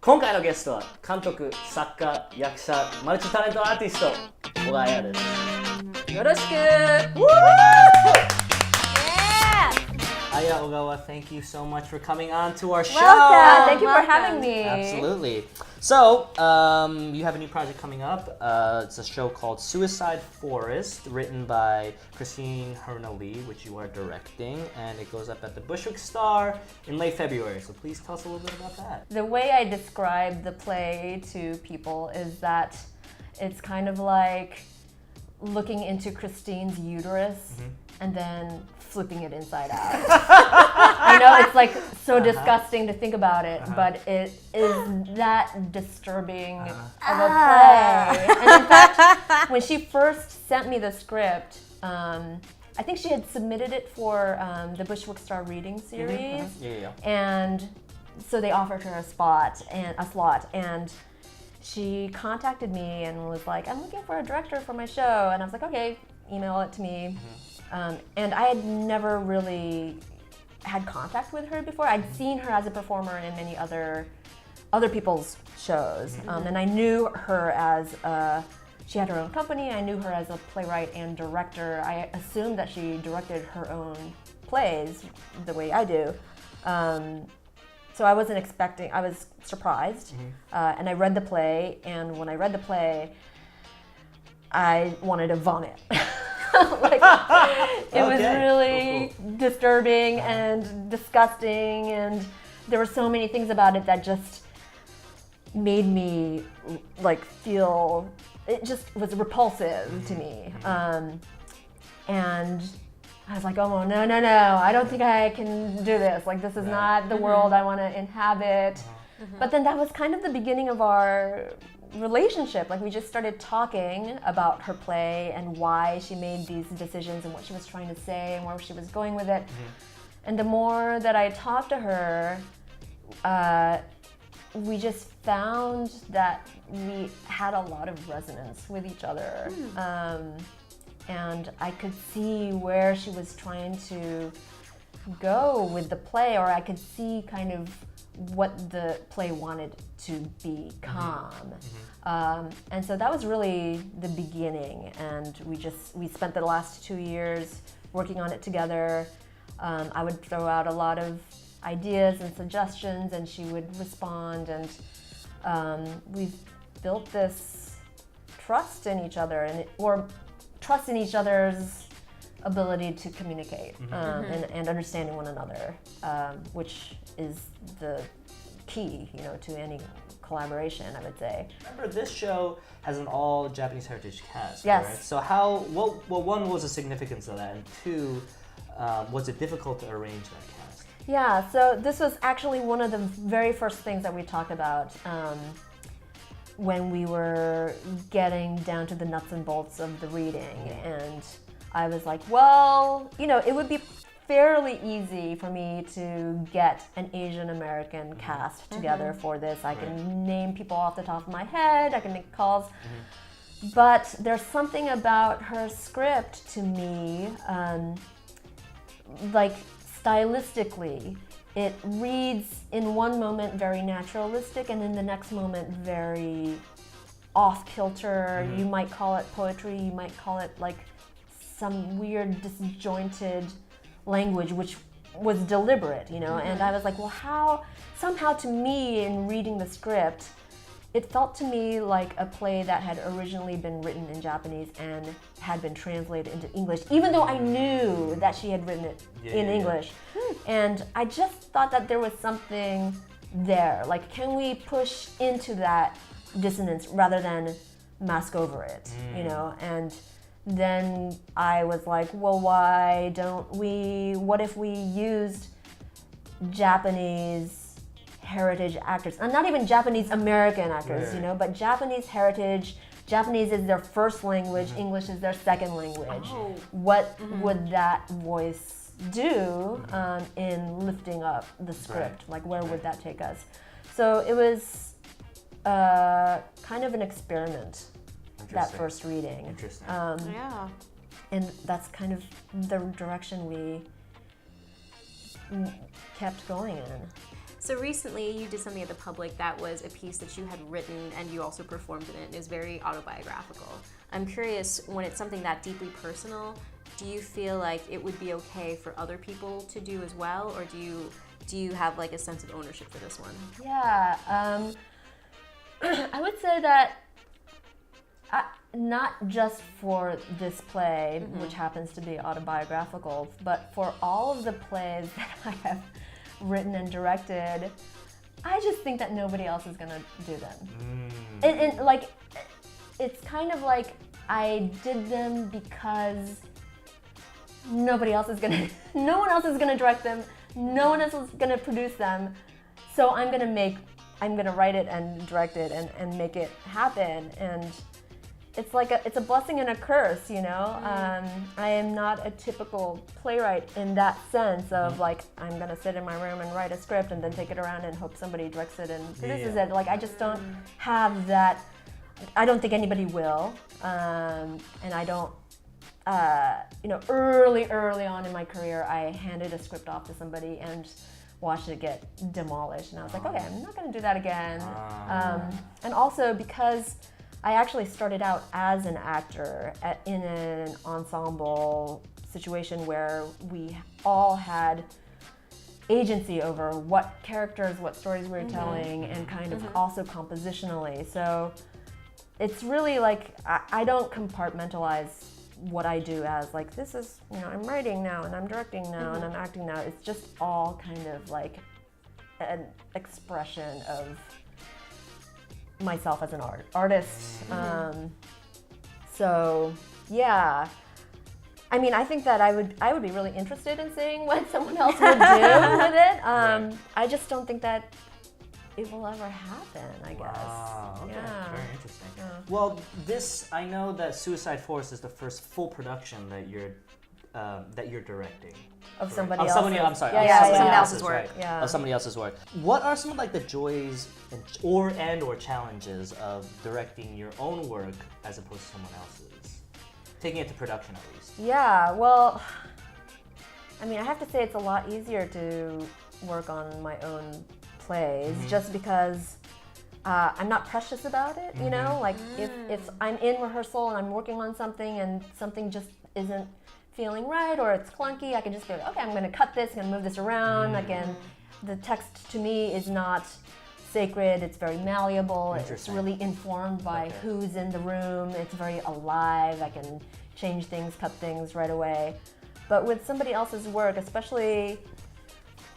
今回のゲストは監督、作家、役者、マルチタレントアーティスト、小川彩です。よろしく。Aya, Ogawa, thank you so much for coming on to our show. Welcome. Thank you for having me. Absolutely. So, you have a new project coming up. It's a show called Suicide Forest, written by Christine Hernally, which you are directing, and it goes up at the Bushwick Star in late February. So please tell us a little bit about that. The way I describe the play to people is that it's kind of like looking into Christine's uterus and then flipping it inside out. I know it's like so disgusting to think about it, but it is that disturbing of a play. And in fact, when she first sent me the script, I think she had submitted it for the Bushwick Star reading series, and so they offered her a slot, and she contacted me and was like, "I'm looking for a director for my show," and I was like, "Okay, email it to me." And I had never really had contact with her before. I'd seen her as a performer in many other people's shows, and I knew her as she had her own company. I knew her as a playwright and director. I assumed that she directed her own plays the way I do. So I wasn't expecting. I was surprised, and I read the play. And when I read the play, I wanted to vomit. Like, it was really disturbing and disgusting, and there were so many things about it that just made me like feel, it just was repulsive to me. And I was like, oh no, I don't think I can do this. Like, this is not the world I want to inhabit. But then that was kind of the beginning of our relationship. Like, we just started talking about her play and why she made these decisions and what she was trying to say and where she was going with it. And the more that I talked to her, we just found that we had a lot of resonance with each other. And I could see where she was trying to go with the play, or I could see kind of what the play wanted to become. And so that was really the beginning, and we spent the last 2 years working on it together. I would throw out a lot of ideas and suggestions, and she would respond, and we've built this trust in each other, or trust in each other's ability to communicate and understanding one another, which is the key, to any collaboration, I would say. Remember, this show has an all Japanese heritage cast, yes. Right? So one was the significance of that, and two, was it difficult to arrange that cast? Yeah, so this was actually one of the very first things that we talked about when we were getting down to the nuts and bolts of the reading. And I was like, well, it would be fairly easy for me to get an Asian American cast together for this. I can name people off the top of my head, I can make calls. But there's something about her script to me, like stylistically, it reads in one moment very naturalistic, and in the next moment very off-kilter. You might call it poetry, you might call it like some weird disjointed language, which was deliberate, and I was like, well, how, somehow to me in reading the script, it felt to me like a play that had originally been written in Japanese and had been translated into English, even though I knew that she had written it in English. And I just thought that there was something there, like, can we push into that dissonance rather than mask over it, and then I was like, well, why don't we, what if we used Japanese heritage actors, and not even Japanese American actors, but Japanese heritage. Japanese is their first language, English is their second language. What would that voice do in lifting up the script? Like, where would that take us? So it was kind of an experiment, that first reading. Interesting. And that's kind of the direction we kept going in. So recently you did something at the Public that was a piece that you had written and you also performed in it, and it was very autobiographical. I'm curious, when it's something that deeply personal, do you feel like it would be okay for other people to do as well, or do you have like a sense of ownership for this one? Yeah, I would say that not just for this play, which happens to be autobiographical, but for all of the plays that I have written and directed, I just think that nobody else is gonna do them. And like, it's kind of like I did them because no one else is gonna direct them, no one else is gonna produce them, so I'm gonna write it and direct it and make it happen. And it's like it's a blessing and a curse, you know. I am not a typical playwright in that sense of like, I'm gonna sit in my room and write a script and then take it around and hope somebody directs it and produces it. Like, I just don't have that. I don't think anybody will, and I don't. You know, early on in my career, I handed a script off to somebody and watched it get demolished, and I was like, okay, I'm not going to do that again. And also because I actually started out as an actor in an ensemble situation where we all had agency over what characters, what stories we were telling, and kind of also compositionally. So it's really like, I don't compartmentalize what I do as like, this is, you know, I'm writing now and I'm directing now and I'm acting now. It's just all kind of like an expression of myself as an artist. So yeah, I mean, I think that I would be really interested in seeing what someone else would do with it. I just don't think that it will ever happen, I guess. Wow, okay, Yeah. very interesting. Yeah. Well, I know that Suicide Forest is the first full production that you're directing. Of somebody else's. else's. I'm sorry. Yeah, somebody else's work. Right, Yeah. of somebody else's work. What are some of like the joys or challenges of directing your own work as opposed to someone else's? Taking it to production, at least. Yeah, well, I mean, I have to say it's a lot easier to work on my own plays just because I'm not precious about it, you know? Like, if I'm in rehearsal and I'm working on something and something just isn't feeling right or it's clunky, I can just be like, okay, I'm gonna cut this, I'm gonna move this around. Again, the text to me is not sacred, it's very malleable, it's really informed by who's in the room, it's very alive, I can change things, cut things right away. But with somebody else's work, especially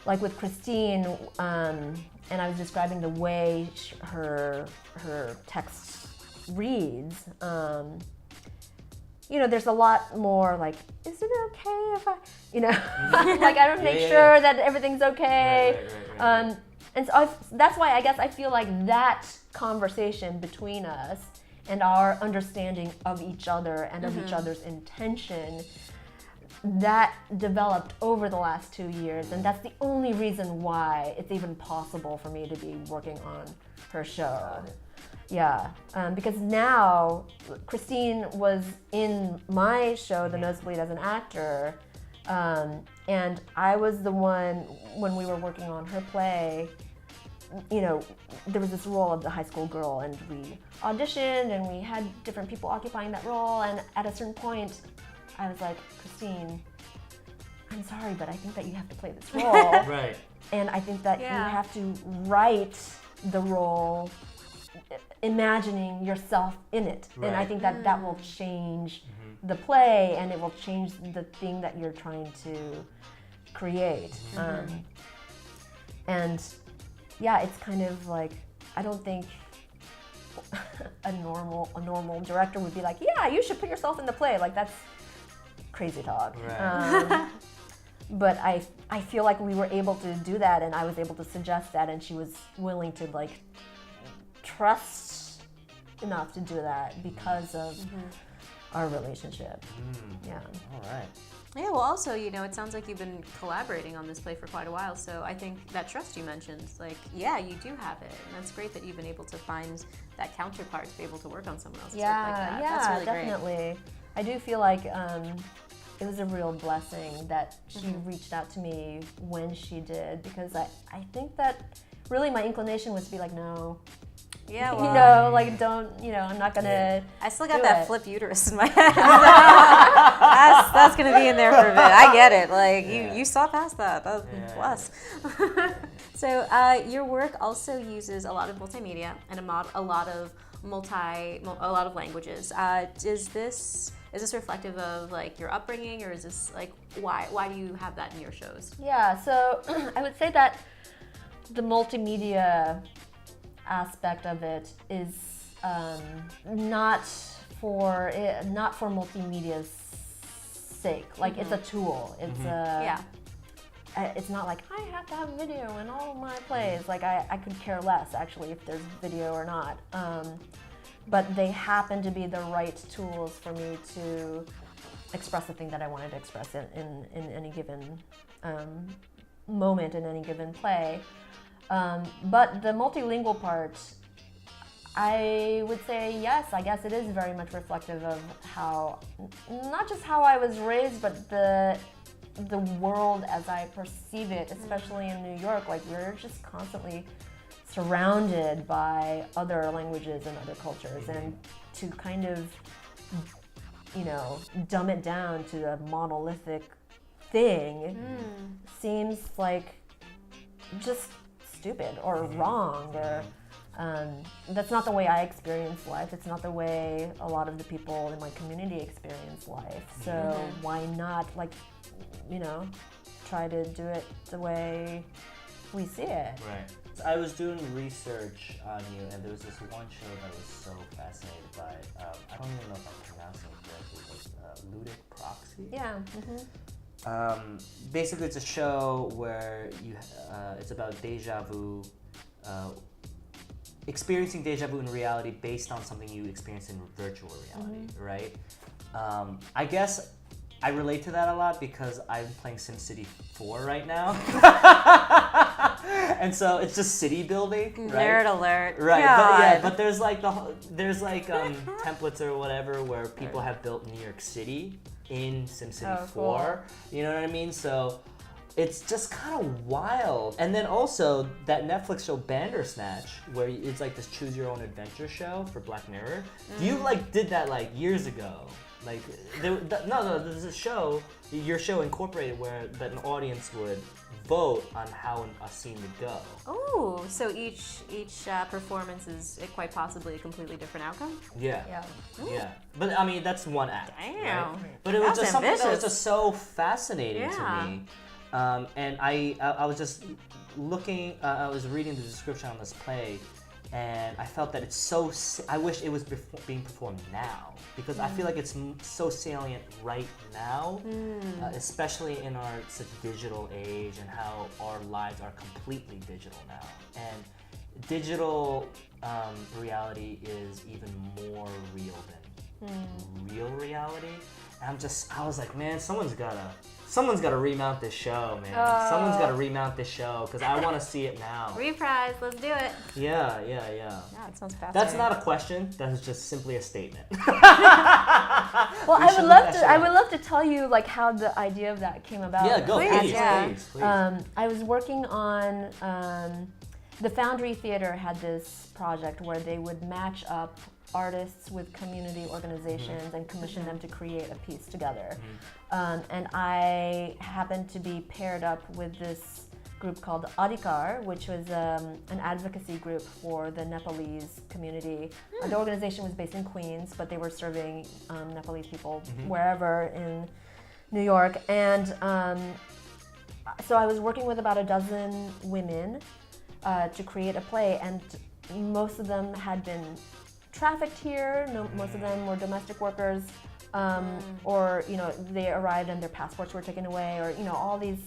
like with Christine, and I was describing the way her text reads, you know, there's a lot more like, is it okay if I, you know, like I don't make sure that everything's okay. Right. And so that's why I guess I feel like that conversation between us and our understanding of each other and of each other's intention, that developed over the last 2 years, and that's the only reason why it's even possible for me to be working on her show. Yeah, because now Christine was in my show, The Nosebleed, as an actor, and I was the one, when we were working on her play, you know, there was this role of the high school girl, and we auditioned and we had different people occupying that role, and at a certain point I was like, Christine, I'm sorry, but I think that you have to play this role. Right. And I think that you have to write the role imagining yourself in it. Right. And I think that that will change the play, and it will change the thing that you're trying to create. And yeah, it's kind of like, I don't think a normal director would be like, yeah, you should put yourself in the play. Like, that's crazy talk. Right. But I feel like we were able to do that, and I was able to suggest that, and she was willing to like trust enough to do that because of our relationship. Yeah. All right. Yeah, well, also, you know, it sounds like you've been collaborating on this play for quite a while, so I think that trust you mentioned, like, yeah, you do have it, and that's great that you've been able to find that counterpart to be able to work on someone else's work like that. Yeah, that's really definitely. Great. I do feel like it was a real blessing that she reached out to me when she did, because I think that really my inclination was to be like, no. Yeah, You know, like don't, I'm not gonna. I still got do that it. flip uterus in my head. that's gonna be in there for a bit. I get it. Like you saw past that. That was plus. So your work also uses a lot of multimedia and a lot of languages. Is this reflective of like your upbringing, or is this like why do you have that in your shows? Yeah, so I would say that the multimedia aspect of it is not for multimedia's sake. Like it's a tool. It's it's not like I have to have video in all of my plays. Like I could care less actually if there's video or not. But they happen to be the right tools for me to express the thing that I wanted to express in any given moment in any given play. But the multilingual part, I would say yes, I guess it is very much reflective of how, not just how I was raised, but the world as I perceive it, especially in New York. Like we're just constantly surrounded by other languages and other cultures, and to kind of, dumb it down to a monolithic thing seems like just stupid or wrong, or that's not the way I experience life. It's not the way a lot of the people in my community experience life. So why not, try to do it the way we see it? Right. I was doing research on you, and there was this one show that I was so fascinated by. I don't even know if I'm pronouncing it correctly, but LUDIC PROXY? Yeah. Basically, it's a show where it's about deja vu, experiencing deja vu in reality based on something you experience in virtual reality, right? I guess I relate to that a lot because I'm playing SimCity 4 right now. And so it's just city building, right? Nerd alert. Right, God. but there's templates or whatever where people have built New York City in SimCity 4. Cool. You know what I mean? So it's just kind of wild. And then also that Netflix show Bandersnatch, where it's like this choose your own adventure show for Black Mirror. You did that like years ago. Like there's a show, your show incorporated where that an audience would vote on how a scene would go. Oh, so each performance is quite possibly a completely different outcome? Yeah. Yeah. Yeah. But I mean, that's one act. Damn. Right? But it was That's just something that was ambitious. just so fascinating to Yeah. me. And I was just looking, I was reading the description on this play, and I felt that it's so, I wish it was being performed now, because I feel like it's so salient right now, especially in our such digital age and how our lives are completely digital now. And digital reality is even more real than real reality. And I was like, man, someone's gotta remount this show, man. Someone's gotta remount this show, because I want to see it now. Reprise, let's do it. Yeah. Yeah, it sounds fascinating. That's not a question. That is just simply a statement. Well, I would love to tell you like how the idea of that came about. Yeah, go, please. I was working on the Foundry Theater had this project where they would match up artists with community organizations and commission them to create a piece together. And I happened to be paired up with this group called CIDER, which was an advocacy group for the Nepalese community. The organization was based in Queens, but they were serving Nepalese people wherever in New York. And so I was working with about a dozen women to create a play, and most of them had been trafficked here. Most of them were domestic workers, or they arrived and their passports were taken away, or all these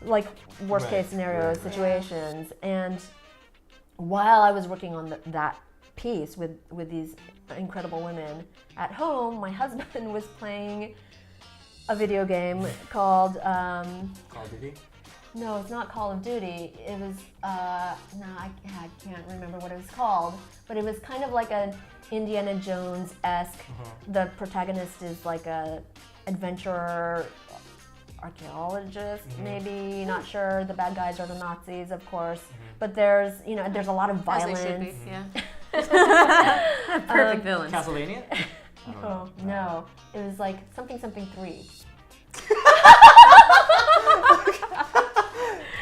like worst case scenario situations. And while I was working on that piece with these incredible women at home, my husband was playing a video game called Call of Duty? No, it's not Call of Duty. It was, I can't remember what it was called, but it was kind of like an Indiana Jones-esque. The protagonist is like a adventurer archaeologist, maybe, not sure. The bad guys are the Nazis, of course, but there's a lot of violence. As they should be, yeah. Perfect villains. Castlevania? Oh, no, it was like something 3.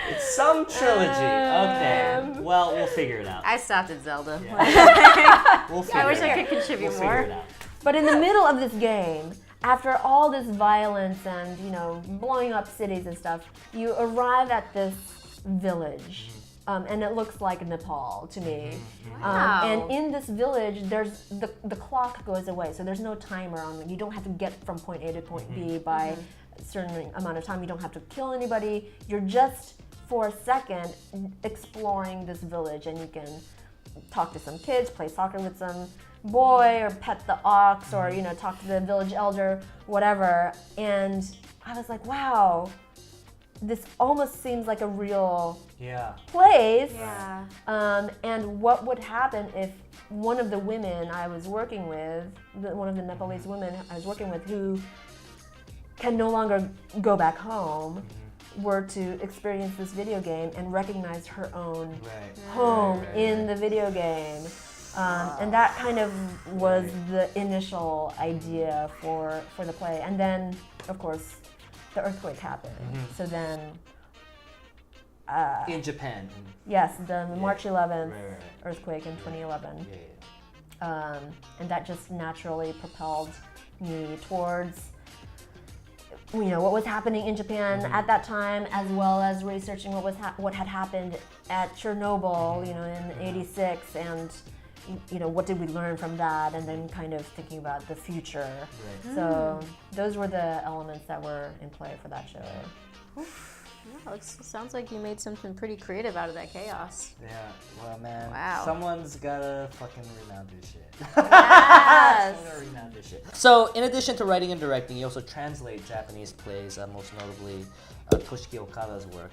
It's some trilogy. Okay. Well, we'll figure it out. I stopped at Zelda. Yeah. We'll figure I wish it I out. could contribute We'll more. figure it out. But in the middle of this game, after all this violence and, blowing up cities and stuff, you arrive at this village. And it looks like Nepal to me. Wow. And in this village, there's the clock goes away, so there's no timer on it. You don't have to get from point A to point B by a certain amount of time. You don't have to kill anybody. You're just, for a second, exploring this village, and you can talk to some kids, play soccer with some boy, or pet the ox, or talk to the village elder, whatever. And I was like, wow, this almost seems like a real place. Yeah. And what would happen if one of the women I was working with, one of the Nepalese women I was working with, who can no longer go back home, were to experience this video game and recognize her own home in the video game. And that kind of was the initial idea for the play. And then, of course, the earthquake happened. So then... in Japan. Yes, the March 11th earthquake in 2011. And that just naturally propelled me towards what was happening in Japan at that time, as well as researching what had happened at Chernobyl, in '86, and what did we learn from that, and then kind of thinking about the future. So those were the elements that were in play for that show. Yeah, it sounds like you made something pretty creative out of that chaos. Yeah, well, man. Wow. Someone's gotta fucking remount this shit. Yes. Someone gotta remount this shit. So, in addition to writing and directing, you also translate Japanese plays, most notably Toshiki Okada's work.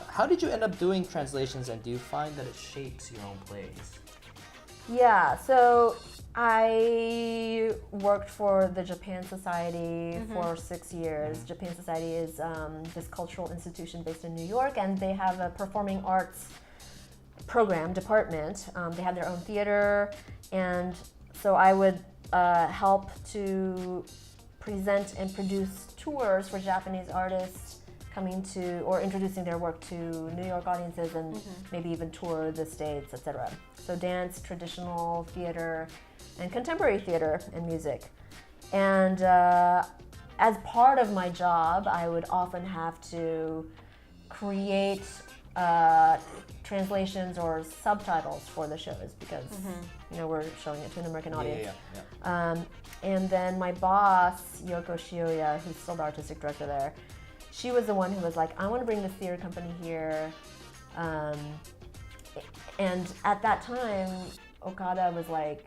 How did you end up doing translations, and do you find that it shapes your own plays? Yeah, so I worked for the Japan Society for 6 years. Japan Society is this cultural institution based in New York, and they have a performing arts program department. They have their own theater, and so I would help to present and produce tours for Japanese artists coming to, or introducing their work to New York audiences, and maybe even tour the States, etc. So dance, traditional theater, and contemporary theater and music. And as part of my job, I would often have to create translations or subtitles for the shows, because we're showing it to an American audience. And then my boss, Yoko Shioya, who's still the artistic director there, she was the one who was like, I want to bring this theater company here. And at that time, Okada was like,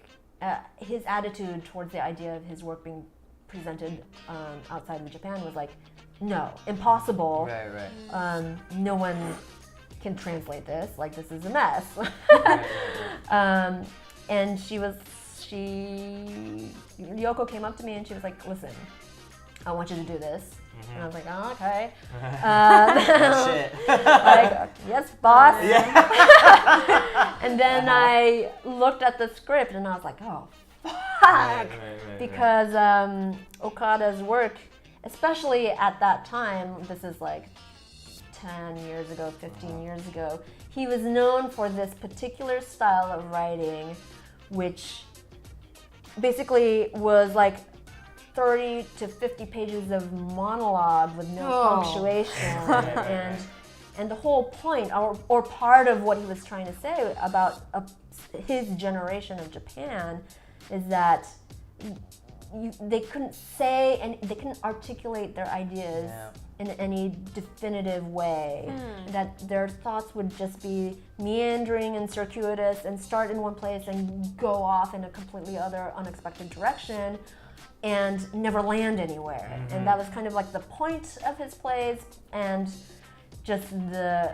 his attitude towards the idea of his work being presented outside of Japan was like, no, impossible. No one can translate this. Like, this is a mess. And Yoko came up to me and she was like, listen, I want you to do this. And I was like, oh, okay. Shit. Like, yes, boss. And then I looked at the script and I was like, oh, fuck. Because Okada's work, especially at that time, this is like 10 years ago, 15 years ago, he was known for this particular style of writing, which basically was like 30 to 50 pages of monologue with no punctuation. And the whole point, or part of what he was trying to say about his generation of Japan, is that they couldn't say and they couldn't articulate their ideas in any definitive way. That their thoughts would just be meandering and circuitous and start in one place and go off in a completely other unexpected direction and never land anywhere. And that was kind of like the point of his plays, and just the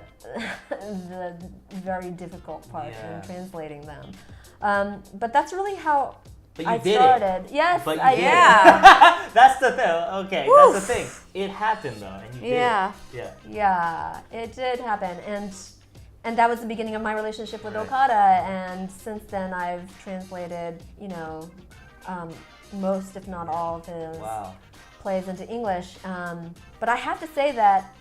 very difficult part in translating them. But that's really how But you I did started. it. Yes, But you I did yeah. it. That's the thing. Okay, Woof. that's the thing. It happened though, and you did Yeah. it. Yeah. Yeah, it did happen, and that was the beginning of my relationship with Right. Okada. And since then, I've translated, most, if not all, of his Wow. plays into English. But I have to say that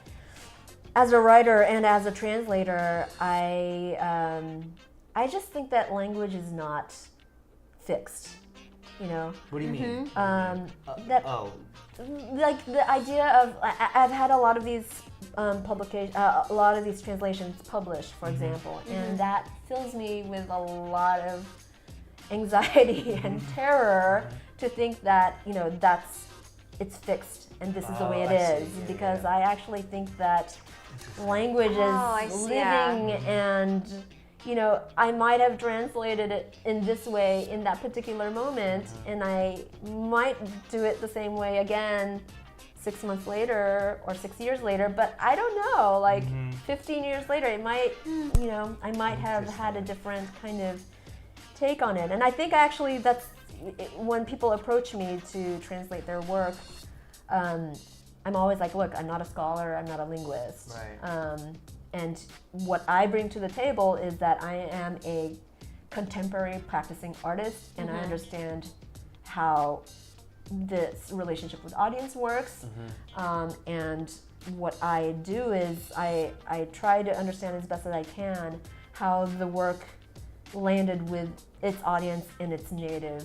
as a writer and as a translator, I just think that language is not fixed. What do you mean? That Oh. like the idea of I've had a lot of these a lot of these translations published, for example, and that fills me with a lot of anxiety and terror to think that it's fixed and this is the way it I is, see. Yeah, because yeah. I actually think that language I is see, living yeah. and I might have translated it in this way in that particular moment, and I might do it the same way again 6 months later or 6 years later, but I don't know, like 15 years later, it might, I might have had a different kind of take on it. And I think actually that's when people approach me to translate their work, I'm always like, look, I'm not a scholar, I'm not a linguist. Right. And what I bring to the table is that I am a contemporary practicing artist, and I understand how this relationship with audience works. And what I do is I try to understand as best as I can how the work landed with its audience in its native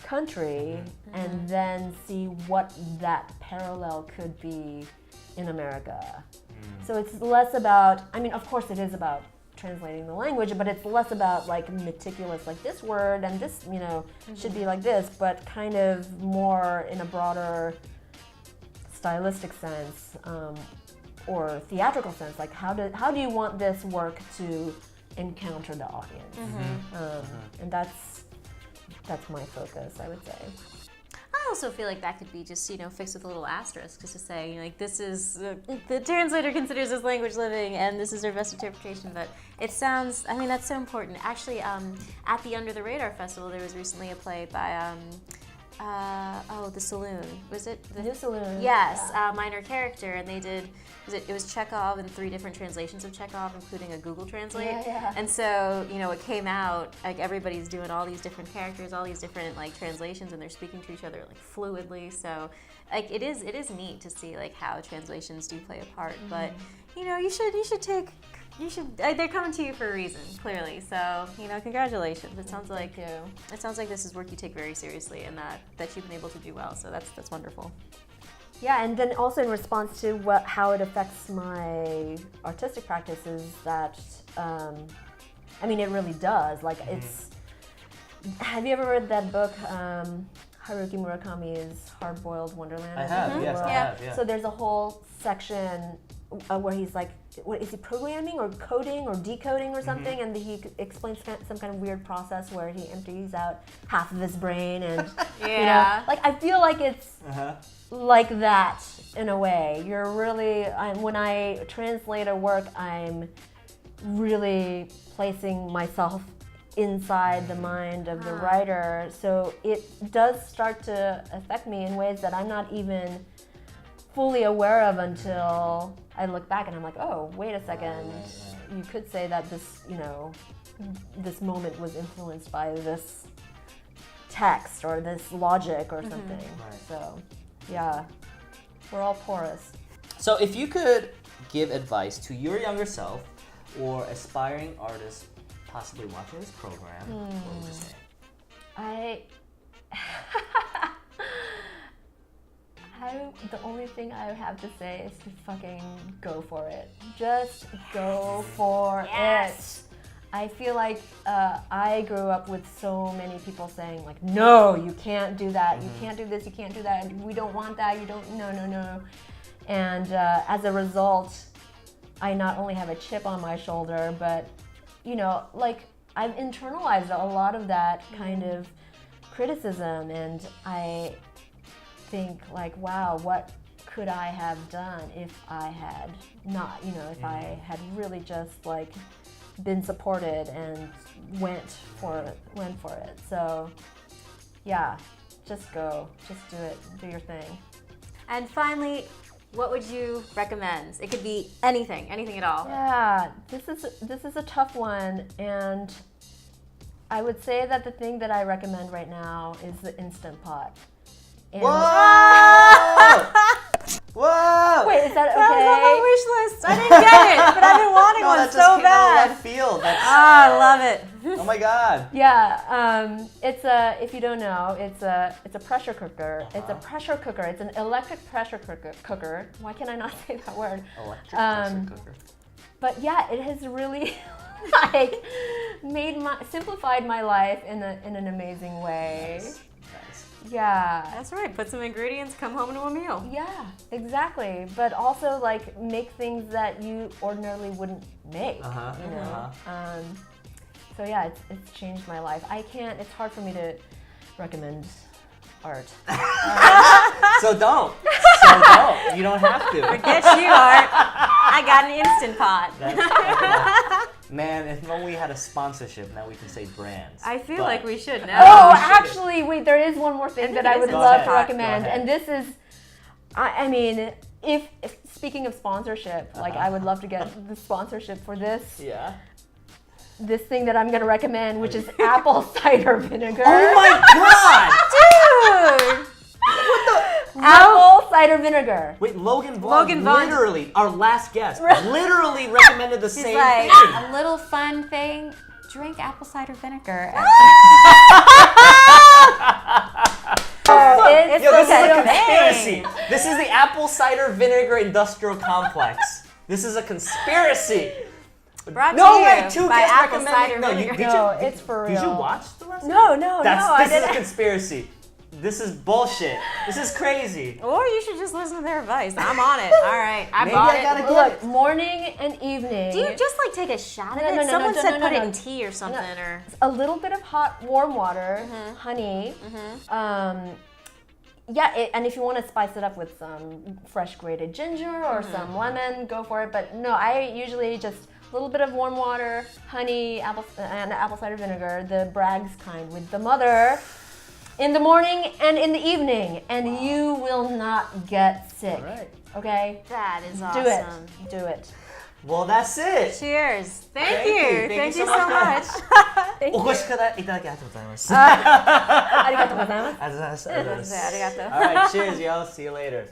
country, and then see what that parallel could be in America. So it's less about, I mean, of course it is about translating the language, but it's less about like meticulous, like this word and this, should be like this, but kind of more in a broader stylistic sense, or theatrical sense. Like how do you want this work to encounter the audience? And that's my focus, I would say. I also feel like that could be just, fixed with a little asterisk, just to say, like, this is, the translator considers this language living, and this is their best interpretation. But it sounds, I mean, that's so important. Actually, at the Under the Radar Festival, there was recently a play by, The Saloon. Was it? The New Saloon. Yes, Yeah. Minor Character, and they did, it was Chekhov in 3 different translations of Chekhov, including a Google Translate. Yeah. And so, it came out, like, everybody's doing all these different characters, all these different, like, translations, and they're speaking to each other, like, fluidly. So, like, it is neat to see, like, how translations do play a part. But, they're coming to you for a reason, clearly. So, congratulations. It sounds like Thank you. It sounds like this is work you take very seriously, and that you've been able to do well. So that's wonderful. Yeah, and then also in response to how it affects my artistic practice is that, I mean, it really does. Like, it's. Have you ever read that book, Haruki Murakami's Hard-Boiled Wonderland? I have, yes, I have, yeah. So there's a whole section where he's like, what is he programming or coding or decoding or something? And he explains some kind of weird process where he empties out half of his brain, and like I feel like it's like that in a way. You're really, when I translate a work, I'm really placing myself inside the mind of the writer. So it does start to affect me in ways that I'm not even fully aware of until I look back and I'm like, oh, wait a second. You could say that this, this moment was influenced by this text or this logic or something. Right. So, yeah, we're all porous. So if you could give advice to your younger self or aspiring artists possibly watching this program, what would you say? The only thing I have to say is to fucking go for it. Just go for it. I feel like I grew up with so many people saying like, no, you can't do that. You can't do this. You can't do that. We don't want that. You don't. No. And as a result, I not only have a chip on my shoulder, but like I've internalized a lot of that kind of criticism, and I think like, wow, what could I have done if I had not, if I had really just like been supported and went for it. So yeah, just go. Just do it. Do your thing. And finally, what would you recommend? It could be anything at all. Yeah, this is a tough one, and I would say that the thing that I recommend right now is the Instant Pot. And Whoa! Whoa! Wait, is that okay? That was on my wish list. I didn't get it, but I've been wanting No, one that just so came out of bad. left field. That's, Ah, I love it. oh my god. Yeah, it's a. If you don't know, it's a pressure cooker. It's a pressure cooker. It's an electric pressure cooker. Why can I not say that word? Electric pressure cooker. But yeah, it has really like simplified my life in an amazing way. Nice. Yeah. That's right. Put some ingredients, come home to a meal. Yeah, exactly. But also like make things that you ordinarily wouldn't make. You know. So yeah, it's changed my life. It's hard for me to recommend art. So don't. You don't have to. Forget you, Art. I got an Instant Pot. Man, if only we had a sponsorship, now we can say brands. I feel But- like we should now. Oh, we should. actually, wait, there is one more thing think that it I is would Go love ahead. to Go recommend. ahead. And this is, I mean, if speaking of sponsorship, like I would love to get the sponsorship for this this thing that I'm going to recommend, which is apple cider vinegar. Oh my god! Dude! Apple cider vinegar. Wait, Logan Vaughn. literally, our last guest, literally recommended the He's same like, thing. a little fun thing, drink apple cider vinegar. It's Yo, this is a okay. conspiracy. This is the apple cider vinegar industrial complex. This is a conspiracy. Brought No to you way, two by guests apple recommending. cider No, vinegar. It's for real. Did you watch the rest? No, This I is a didn't. conspiracy. This is bullshit. This is crazy. Or you should just listen to their advice. I'm on it. All right, I Maybe bought I it. gotta get Look, it. morning and evening. Do you just like take a shot of No, it? no, no, Someone no, said no, put no, it no. in tea or something, or a little bit of hot, warm water, honey. And if you want to spice it up with some fresh grated ginger or some lemon, go for it. But no, I usually just a little bit of warm water, honey, and apple cider vinegar, the Bragg's kind with the mother, in the morning and in the evening, and you will not get sick. All right. Okay? that is Do awesome. it. Do it. Well, that's it. Cheers. Thank Thank you. you. Thank you so so much. Thank お you. 越しいただきありがとうございます。ありがとうございます。ありがとうございます。 Arigato. All right, cheers, y'all. See you later.